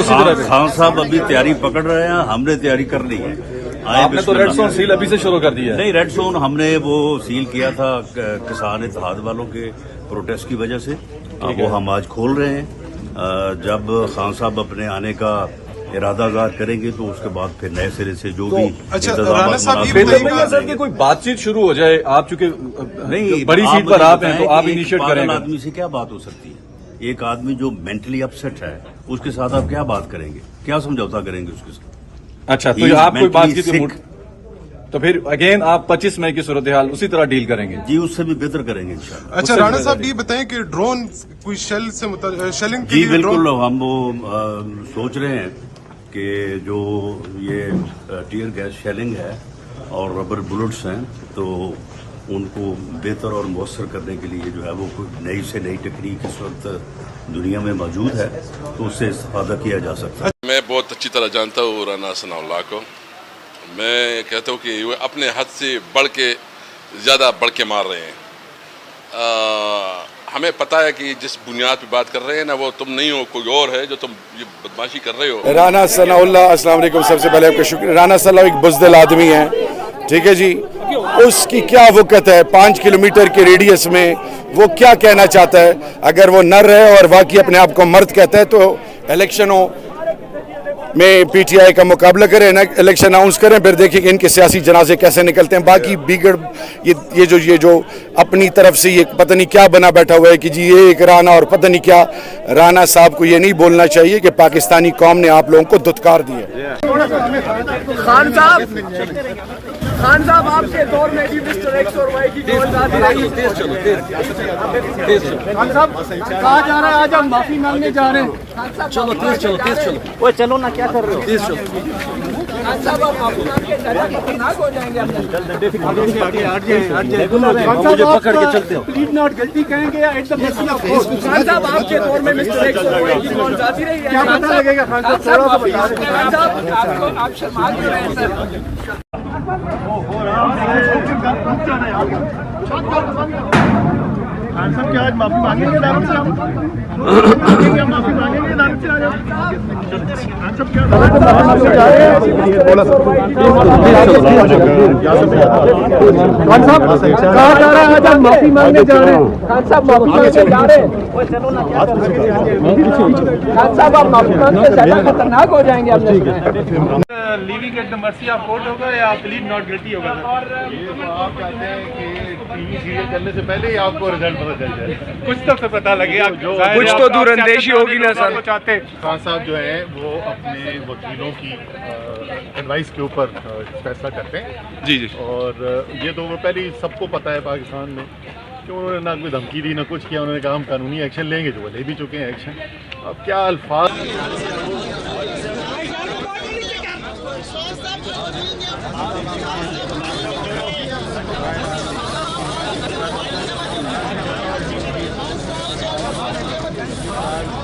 किसी तरह से? खान साहब अभी तैयारी पकड़ रहे हैं, हमने तैयारी कर ली है। आपने तो रेड जोन सील अभी से शुरू कर दिया है। नहीं, रेड जोन हमने वो सील किया था किसान इत्तेहाद वालों के प्रोटेस्ट की वजह से, वो हम आज खोल रहे हैं। जब खान साहब अपने आने का इरादा ज़ाहिर करेंगे तो उसके बाद फिर नए सिरे से जो भी सर की कोई बातचीत शुरू हो जाए। आप चूंकि नहीं बड़ी सीट पर आप हैं तो आप इनिशिएट करेंगे। आदमी से क्या बात हो सकती है? एक आदमी जो मेंटली अपसेट है उसके साथ आप क्या बात करेंगे, क्या समझौता करेंगे उसके साथ? अच्छा, तो आप कोई बातचीत, तो फिर अगेन आप 25 मई की सूरत हाल उसी तरह डील करेंगे? जी, उससे भी बेहतर करेंगे इंशाल्लाह। अच्छा राणा साहब, ये बताएं कि ड्रोन कोई शेल से शेलिंग के जी लिए बिल्कुल, हम वो सोच रहे हैं कि जो ये टीयर गैस शेलिंग है और रबर बुलेट्स हैं तो उनको बेहतर और मौसर करने के लिए जो है वो कोई नई से नई टेक्निक इस वक्त दुनिया में मौजूद है तो उससे इस्तेफादा किया जा सकता है। मैं बहुत अच्छी तरह जानता हूँ राना सनाउल्लाह को। मैं कहता हूँ कि वो अपने हद से बढ़ के ज़्यादा बढ़ के मार रहे हैं। हमें पता है कि जिस बुनियाद पे बात कर रहे हैं ना, वो तुम नहीं हो, कोई और है जो तुम ये बदमाशी कर रहे हो। राना सनाउल्लाह, अस्सलाम वालेकुम, सबसे पहले आपका शुक्रिया। राना सनाउल्लाह एक बुज़दिल आदमी है, ठीक है जी। उसकी क्या वक़्त है 5 किलोमीटर के रेडियस में, वो क्या कहना चाहता है? अगर वो नर है और वाकई अपने आप को मर्द कहता है तो इलेक्शनों में पीटीआई का मुकाबला करें, इलेक्शन अनाउंस करें, फिर देखिए कि इनके सियासी जनाजे कैसे निकलते हैं। बाकी बिगड़ ये जो अपनी तरफ से ये पता नहीं क्या बना बैठा हुआ है कि जी ये एक राना और पता नहीं क्या। राना साहब को ये नहीं बोलना चाहिए कि पाकिस्तानी कौम ने आप लोगों को धुतकार दिया। खान साहब, आपके दौर में भी मिस्टर एक्स और वाई की खान साहब कहा जा रहा है आज हम माफी मांगने जा रहे हैं। चलो तेज चलो, तेज चलो। वो चलो ना, क्या कर रहे हो? तेज चलो। खान साहब, आप माफी मांग के ज्यादा खतरनाक हो जाएंगे। मुझे पकड़ के चलते हो। प्लीज नॉट गलती कहेंगे या एकदम खान साहब, आपके दौर में मिस्टर एक्स और वाई की कौन जाती रही है? क्या पता लगेगा खान साहब, थोड़ा सा बता। खान साहब, आप शर्मा क्यों रहे हैं सर? खान साहब क्या आज माफी मांगेंगे दारुद से? हम माफी मांगेंगे दारुद से? खान साहब क्या खान साहब कहा जा रहा है आज हम माफी मांगने जा रहे हैं। खान साहब माफी मांगने जा रहे हैं। वो चलो ना, क्या कर रहे हैं? खान साहब, आप माफी मांग के ज्यादा खतरनाक हो जाएंगे। Living at the mercy of court होगा या प्लीड नॉट गिल्टी होगा? ये आप चाहते हैं कि टीवी सीरियल करने से पहले ही आपको रिजल्ट पता चल जाए? कुछ तो पता लगे, कुछ तो दूरअंदेशी होगी ना सर। चाहते खान साहब जो है वो अपने वकीलों की एडवाइस के ऊपर फैसला करते हैं। जी जी। और ये तो वो पहले ही सबको पता है पाकिस्तान में कि उन्होंने ना कोई धमकी दी ना कुछ किया। उन्होंने कहा हम कानूनी एक्शन लेंगे, जो वो ले भी चुके हैं एक्शन। अब क्या अल्फाज Thank you.